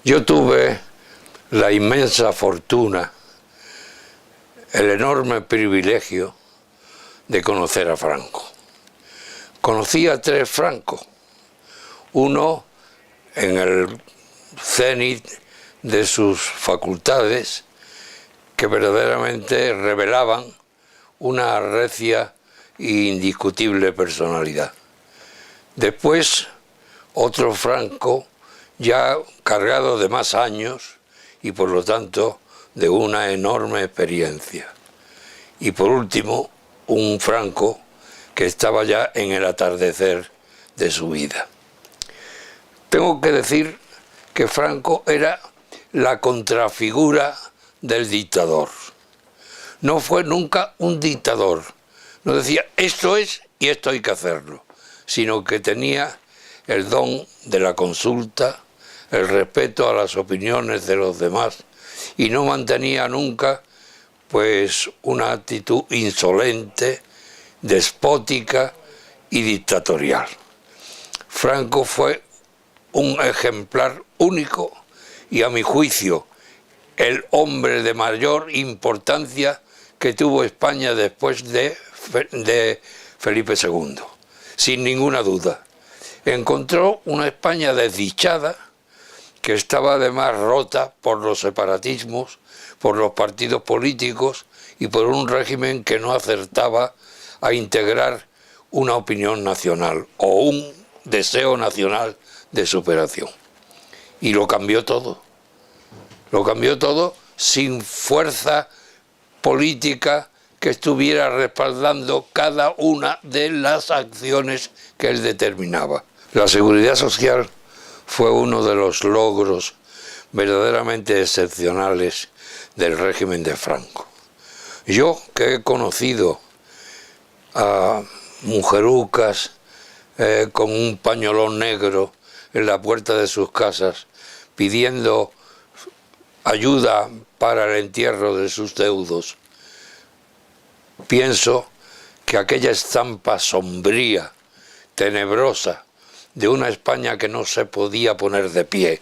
Yo tuve la inmensa fortuna, el enorme privilegio de conocer a Franco. Conocí a tres Francos, uno en el cenit de sus facultades, que verdaderamente revelaban una recia e indiscutible personalidad. Después, otro Franco ya cargado de más años y por lo tanto de una enorme experiencia. Y por último, un Franco que estaba ya en el atardecer de su vida. Tengo que decir que Franco era la contrafigura del dictador. No fue nunca un dictador. No decía esto es y esto hay que hacerlo, sino que tenía el don de la consulta, el respeto a las opiniones de los demás y no mantenía nunca pues una actitud insolente, despótica y dictatorial. Franco fue un ejemplar único y, a mi juicio, el hombre de mayor importancia que tuvo España después de Felipe II, sin ninguna duda. Encontró una España desdichada, que estaba además rota por los separatismos, por los partidos políticos y por un régimen que no acertaba a integrar una opinión nacional o un deseo nacional de superación. Y lo cambió todo. Lo cambió todo sin fuerza política que estuviera respaldando cada una de las acciones que él determinaba. La seguridad social fue uno de los logros verdaderamente excepcionales del régimen de Franco. Yo, que he conocido a mujerucas con un pañolón negro en la puerta de sus casas pidiendo ayuda para el entierro de sus deudos, pienso que aquella estampa sombría, tenebrosa, de una España que no se podía poner de pie,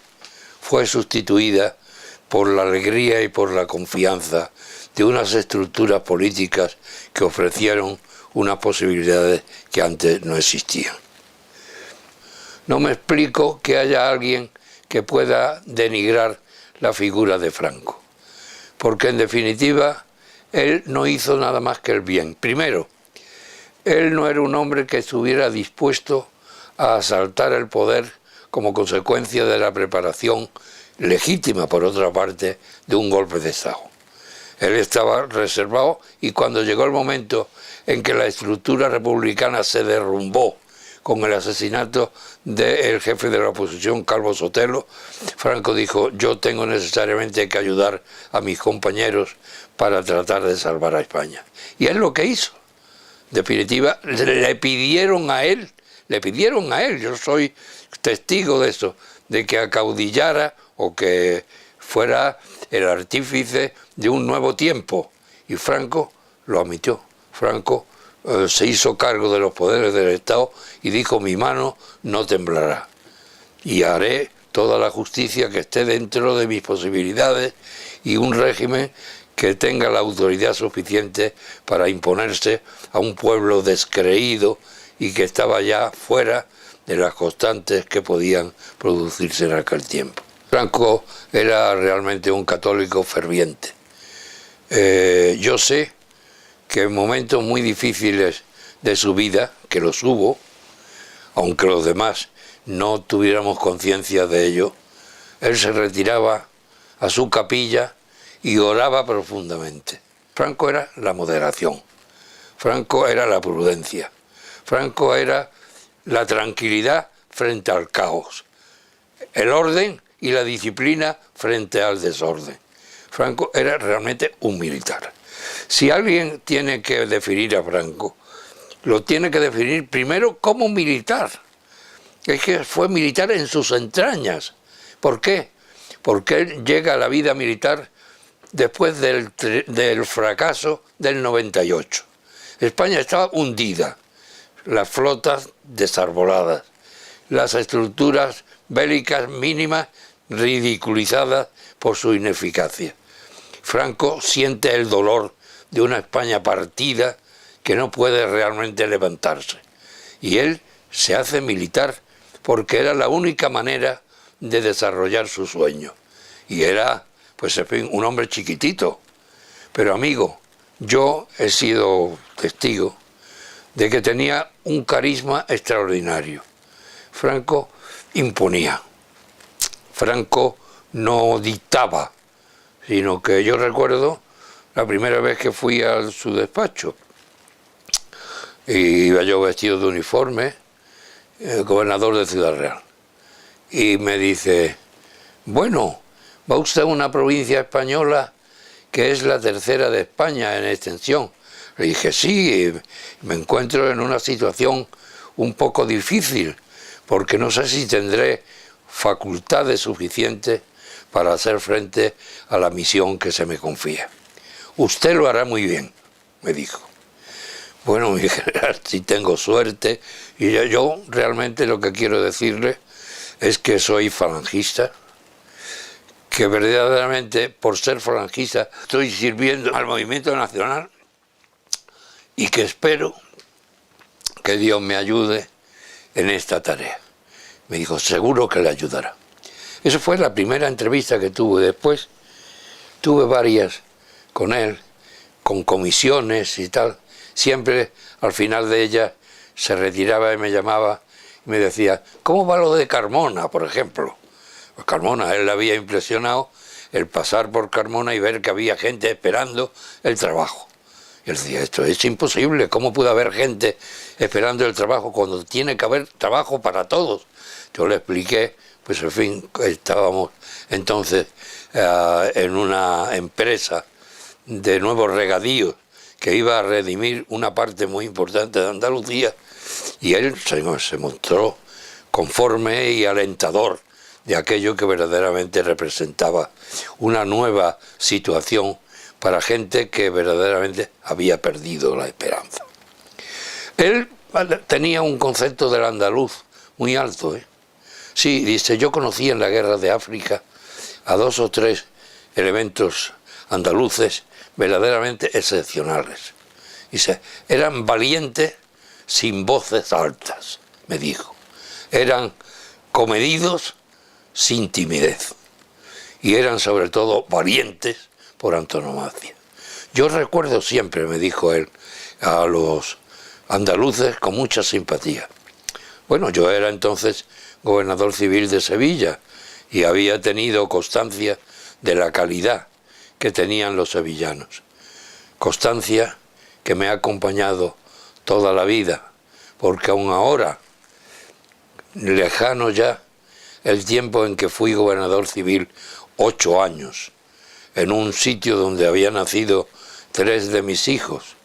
fue sustituida por la alegría y por la confianza de unas estructuras políticas que ofrecieron unas posibilidades que antes no existían. No me explico que haya alguien que pueda denigrar la figura de Franco, porque en definitiva él no hizo nada más que el bien. Primero, él no era un hombre que estuviera dispuesto a asaltar el poder como consecuencia de la preparación legítima, por otra parte, de un golpe de Estado. Él estaba reservado y cuando llegó el momento en que la estructura republicana se derrumbó con el asesinato del jefe de la oposición, Calvo Sotelo, Franco dijo: yo tengo necesariamente que ayudar a mis compañeros para tratar de salvar a España. Y es lo que hizo. En definitiva, le pidieron a él, yo soy testigo de eso, de que acaudillara o que fuera el artífice de un nuevo tiempo. Y Franco lo admitió. Franco se hizo cargo de los poderes del Estado y dijo: mi mano no temblará y haré toda la justicia que esté dentro de mis posibilidades y un régimen que tenga la autoridad suficiente para imponerse a un pueblo descreído y que estaba ya fuera de las constantes que podían producirse en aquel tiempo. Franco era realmente un católico ferviente. Yo sé que en momentos muy difíciles de su vida, que los hubo, aunque los demás no tuviéramos conciencia de ello, él se retiraba a su capilla y oraba profundamente. Franco era la moderación, Franco era la prudencia, Franco era la tranquilidad frente al caos, el orden y la disciplina frente al desorden. Franco era realmente un militar. Si alguien tiene que definir a Franco, lo tiene que definir primero como militar. Es que fue militar en sus entrañas. ¿Por qué? Porque él llega a la vida militar después del fracaso del 98. España estaba hundida, las flotas desarboladas, las estructuras bélicas mínimas ridiculizadas por su ineficacia. Franco siente el dolor de una España partida que no puede realmente levantarse. Y él se hace militar porque era la única manera de desarrollar su sueño. Y era, pues en fin, un hombre chiquitito. Pero amigo, yo he sido testigo de que tenía un carisma extraordinario. Franco imponía. Franco no dictaba, sino que yo recuerdo la primera vez que fui a su despacho. Y iba yo vestido de uniforme, gobernador de Ciudad Real. Y me dice, bueno, va usted a una provincia española que es la tercera de España en extensión. Le dije, sí, me encuentro en una situación un poco difícil, porque no sé si tendré facultades suficientes para hacer frente a la misión que se me confía. Usted lo hará muy bien, me dijo. Bueno, mi general, si tengo suerte, y yo realmente lo que quiero decirle es que soy falangista, que verdaderamente por ser falangista estoy sirviendo al movimiento nacional y que espero que Dios me ayude en esta tarea. Me dijo, seguro que le ayudará. Esa fue la primera entrevista que tuve. Después tuve varias con él, con comisiones y tal. Siempre al final de ellas se retiraba y me llamaba y me decía, ¿cómo va lo de Carmona, por ejemplo? Pues Carmona, él le había impresionado el pasar por Carmona y ver que había gente esperando el trabajo. Y él decía, esto es imposible, ¿cómo puede haber gente esperando el trabajo cuando tiene que haber trabajo para todos? Yo le expliqué, pues en fin, estábamos entonces en una empresa de nuevos regadíos que iba a redimir una parte muy importante de Andalucía, y él se mostró conforme y alentador de aquello que verdaderamente representaba una nueva situación para gente que verdaderamente había perdido la esperanza. Él tenía un concepto del andaluz muy alto, ¿eh? Sí, dice, yo conocí en la guerra de África a 2 o 3 elementos andaluces verdaderamente excepcionales. Dice, eran valientes sin voces altas, me dijo. Eran comedidos sin timidez. Y eran sobre todo valientes por antonomasia. Yo recuerdo siempre, me dijo él, a los andaluces con mucha simpatía. Bueno, yo era entonces gobernador civil de Sevilla y había tenido constancia de la calidad que tenían los sevillanos. Constancia que me ha acompañado toda la vida, porque aún ahora, lejano ya el tiempo en que fui gobernador civil, 8 años, en un sitio donde habían nacido 3 de mis hijos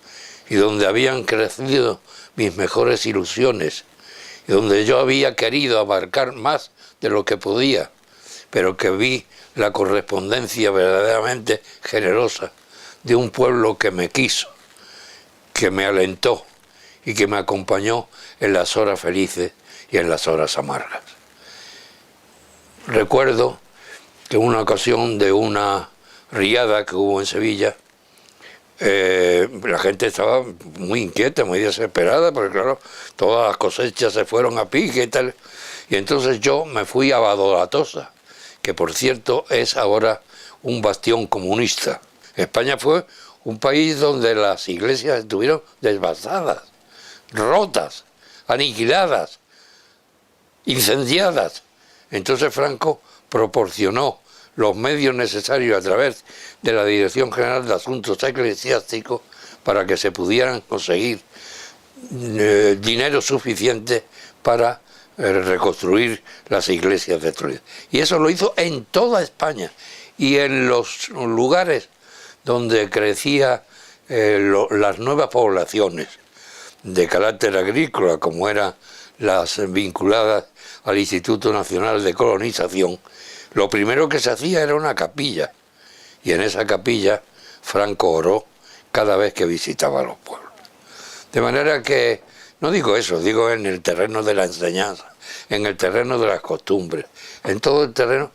y donde habían crecido mis mejores ilusiones, y donde yo había querido abarcar más de lo que podía, pero que vi la correspondencia verdaderamente generosa de un pueblo que me quiso, que me alentó y que me acompañó en las horas felices y en las horas amargas. Recuerdo que en una ocasión de una riada que hubo en Sevilla, la gente estaba muy inquieta, muy desesperada, porque claro, todas las cosechas se fueron a pique y tal. Y entonces yo me fui a Badolatosa, que por cierto es ahora un bastión comunista. España fue un país donde las iglesias estuvieron desbastadas, rotas, aniquiladas, incendiadas. Entonces Franco proporcionó los medios necesarios a través de la Dirección General de Asuntos Eclesiásticos para que se pudieran conseguir dinero suficiente para reconstruir las iglesias destruidas. Y eso lo hizo en toda España y en los lugares donde crecían las nuevas poblaciones de carácter agrícola, como eran las vinculadas al Instituto Nacional de Colonización. Lo primero que se hacía era una capilla, y en esa capilla Franco oró cada vez que visitaba los pueblos. De manera que, no digo eso, digo en el terreno de la enseñanza, en el terreno de las costumbres, en todo el terreno,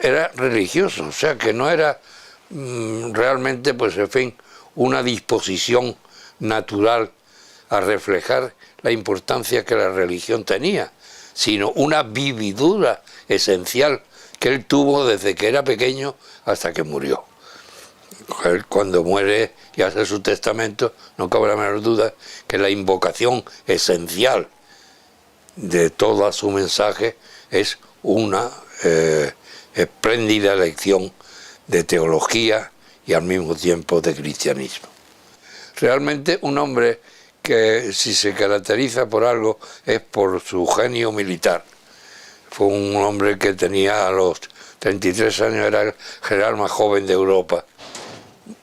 era religioso, o sea que no era realmente, pues en fin, una disposición natural a reflejar la importancia que la religión tenía, sino una vividura esencial que él tuvo desde que era pequeño hasta que murió. Él, cuando muere y hace su testamento, no cabe la menor duda que la invocación esencial de todo su mensaje es una espléndida lección de teología y al mismo tiempo de cristianismo. Realmente un hombre que, si se caracteriza por algo, es por su genio militar. Fue un hombre que tenía, a los 33 años, era el general más joven de Europa.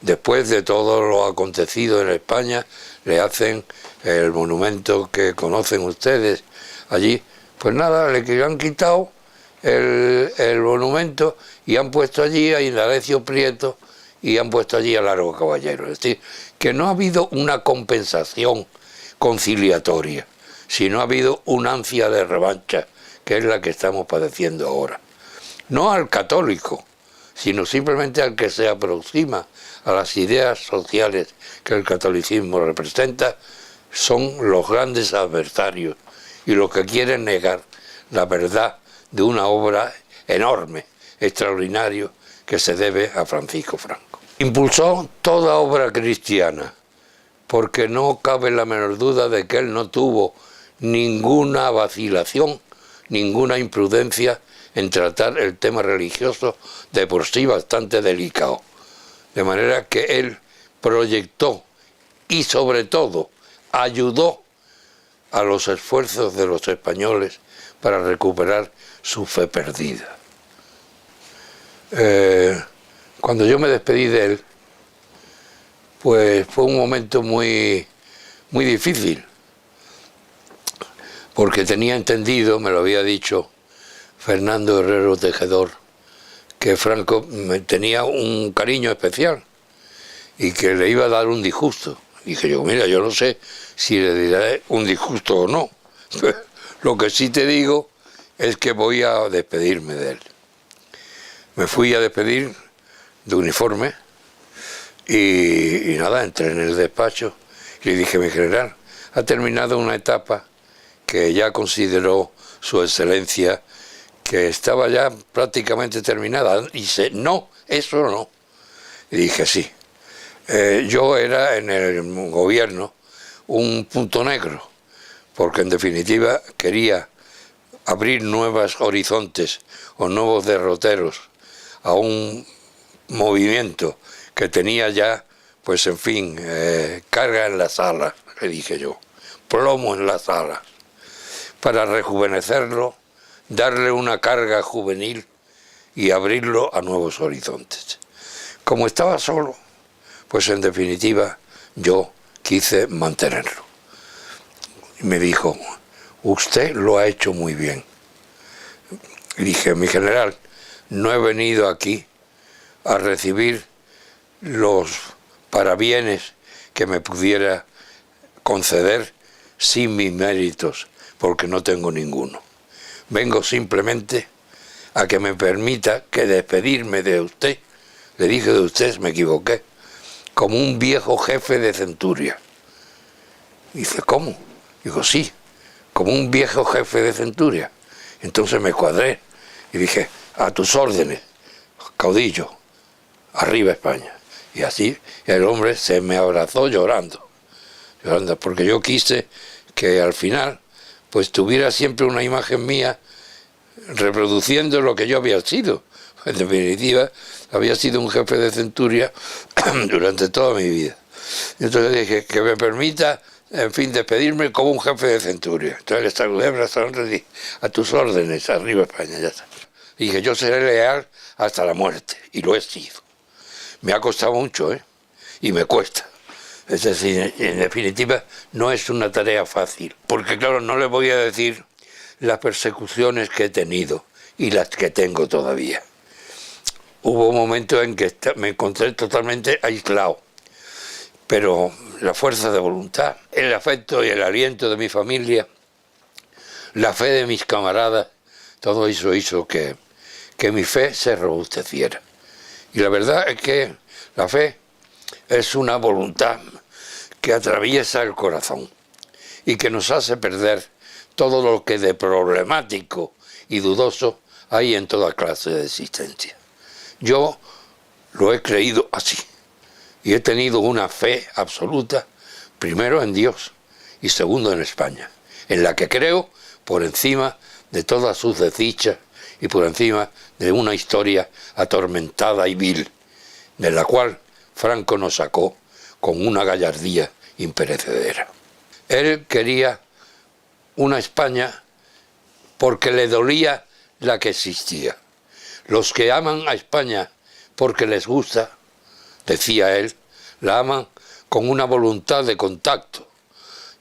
Después de todo lo acontecido en España, le hacen el monumento que conocen ustedes allí. Pues nada, le han quitado el monumento y han puesto allí a Indalecio Prieto y han puesto allí a Largo Caballero. Es decir, que no ha habido una compensación conciliatoria, sino ha habido una ansia de revancha, que es la que estamos padeciendo ahora. No al católico, sino simplemente al que se aproxima a las ideas sociales que el catolicismo representa, son los grandes adversarios y los que quieren negar la verdad de una obra enorme, extraordinaria, que se debe a Francisco Franco. Impulsó toda obra cristiana, porque no cabe la menor duda de que él no tuvo ninguna vacilación, ninguna imprudencia en tratar el tema religioso, de por sí bastante delicado. De manera que él proyectó y sobre todo ayudó a los esfuerzos de los españoles para recuperar su fe perdida. Cuando yo me despedí de él, pues fue un momento muy difícil, porque tenía entendido, me lo había dicho Fernando Herrero Tejedor, que Franco me tenía un cariño especial y que le iba a dar un disgusto. Dije yo, mira, yo no sé si le diré un disgusto o no. Lo que sí te digo es que voy a despedirme de él. Me fui a despedir de uniforme y nada, entré en el despacho y le dije, mi general, ha terminado una etapa que ya consideró su excelencia que estaba ya prácticamente terminada. Y dice, no, eso no. Y dije, sí. Yo era en el gobierno un punto negro, porque en definitiva quería abrir nuevos horizontes o nuevos derroteros a un movimiento que tenía ya, pues en fin, carga en las alas, le dije yo, plomo en las alas, para rejuvenecerlo, darle una carga juvenil y abrirlo a nuevos horizontes. Como estaba solo, pues en definitiva yo quise mantenerlo. Y me dijo, usted lo ha hecho muy bien. Y dije, mi general, no he venido aquí a recibir los parabienes que me pudiera conceder sin mis méritos, porque no tengo ninguno. Vengo simplemente a que me permita que despedirme de usted, le dije de usted, me equivoqué, como un viejo jefe de centuria. Dice, ¿cómo? Digo, sí, como un viejo jefe de centuria. Entonces me cuadré y dije, a tus órdenes, caudillo, arriba España. Y así el hombre se me abrazó llorando, porque yo quise que al final pues tuviera siempre una imagen mía reproduciendo lo que yo había sido. En definitiva, había sido un jefe de centuria durante toda mi vida. Entonces dije, que me permita, en fin, despedirme como un jefe de centuria. Entonces le saludé, abrazando y dije, a tus órdenes, arriba España, ya está. Dije, yo seré leal hasta la muerte, y lo he sido. Me ha costado mucho, y me cuesta. Es decir, en definitiva, no es una tarea fácil, porque claro, no les voy a decir las persecuciones que he tenido y las que tengo todavía. Hubo momentos en que me encontré totalmente aislado, pero la fuerza de voluntad, el afecto y el aliento de mi familia, la fe de mis camaradas, todo eso hizo que que mi fe se robusteciera. Y la verdad es que la fe es una voluntad que atraviesa el corazón y que nos hace perder todo lo que de problemático y dudoso hay en toda clase de existencia. Yo lo he creído así y he tenido una fe absoluta, primero en Dios y segundo en España, en la que creo por encima de todas sus desdichas y por encima de una historia atormentada y vil, de la cual Franco nos sacó con una gallardía imperecedera. Él quería una España porque le dolía la que existía. Los que aman a España porque les gusta, decía él, la aman con una voluntad de contacto.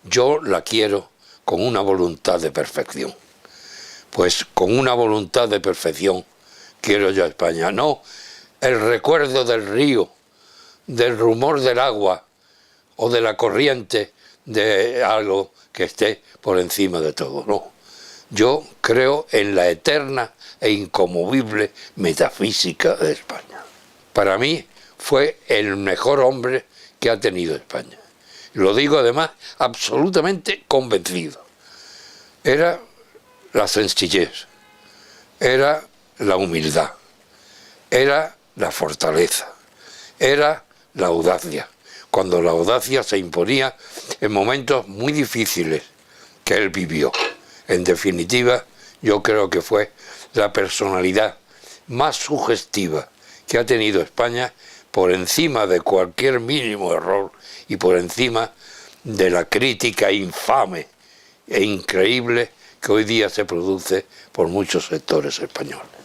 Yo la quiero con una voluntad de perfección. Pues con una voluntad de perfección quiero yo a España, no el recuerdo del río, del rumor del agua o de la corriente de algo que esté por encima de todo, no. Yo creo en la eterna e inconmovible metafísica de España. Para mí fue el mejor hombre que ha tenido España. Lo digo además absolutamente convencido. Era la sencillez, era la humildad, era la fortaleza, era la audacia, cuando la audacia se imponía en momentos muy difíciles que él vivió. En definitiva, yo creo que fue la personalidad más sugestiva que ha tenido España, por encima de cualquier mínimo error y por encima de la crítica infame e increíble que hoy día se produce por muchos sectores españoles.